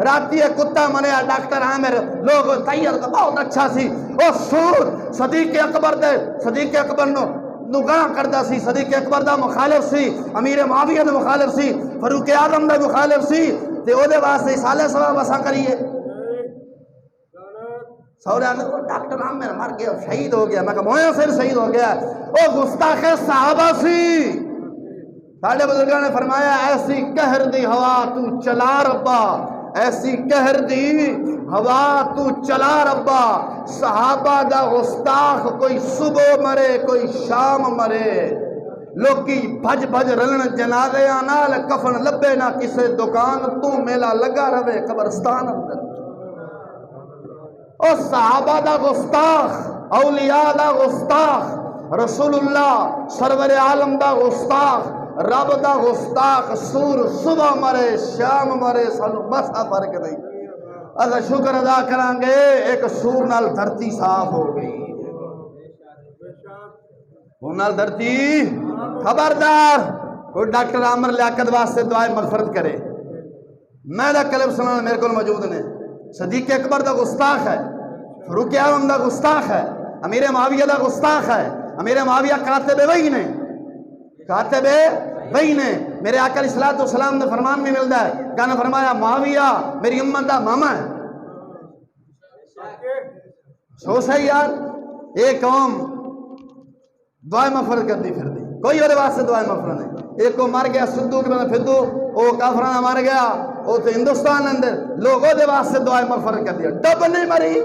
راتی کتا مریا ڈاکٹر عامر لوگ تیار بہت اچھا سی او سور صدیق اکبر نو گاہ کردا سی، صدیق اکبر دا مخالف سی، امیر معاویہ دا مخالف سی، فاروق اعظم دا مخالف سی، تے او دے واسطے سالے ثواب اساں کریے۔ سورا ڈاکٹر عامر مر گیا، شہید ہو گیا، میں کہا مویا پھر شہید ہو گیا، او گستاخ صحابہ سی۔ ساڈے بزرگاں نے فرمایا ایسی قہر دی ہوا تو چلا ربا، ایسی قہر دی ہوا تو چلا ربا، صحابہ دا گستاخ کوئی صبح مرے کوئی شام مرے، لوکی بھج بھج رلن جنازے نال کفن لبے نہ کسے دکان تو میلا لگا رہے قبرستان اندر۔ او صحابہ دا گستاخ، اولیاء دا گستاخ، رسول اللہ سرور عالم دا گستاخ، رب دا گستاخ، سور صبح مرے شام مرے، سانو بس فرق نہیں۔ اگر شکر ادا کریں گے ایک سور نال دھرتی صاف ہو گئی، وہ نال دھرتی خبردار۔ کوئی ڈاکٹر عامر لیاقت واسطے دعائے مغفرت کرے، میں دا کلم سنانا میرے کو موجود نے۔ صدیق اکبر دا گستاخ ہے، فاروق اعظم دا گستاخ ہے، امیر معاویہ دا گستاخ ہے۔ امیر معاویہ کاتب وحی نے، کاتب وحی نے، میرے آقا علیہ الصلوۃ والسلام نے فرمان بھی ملتا ہے، کہا نے فرمایا معاویہ میری امت دا ماما ہے۔ سوچ ہے یار، ایک قوم دعائے مغفرت کرتی پھر دی، کوئی اور واسطے دعائے مغفرت نہیں۔ ایک کو مر گیا سدو کے بندہ پھدو، وہ کافرانہ مر گیا، وہ تو ہندوستان اندر لوگوں دے واسطے دعائے مغفرت کر دیا، ڈب نہیں مری۔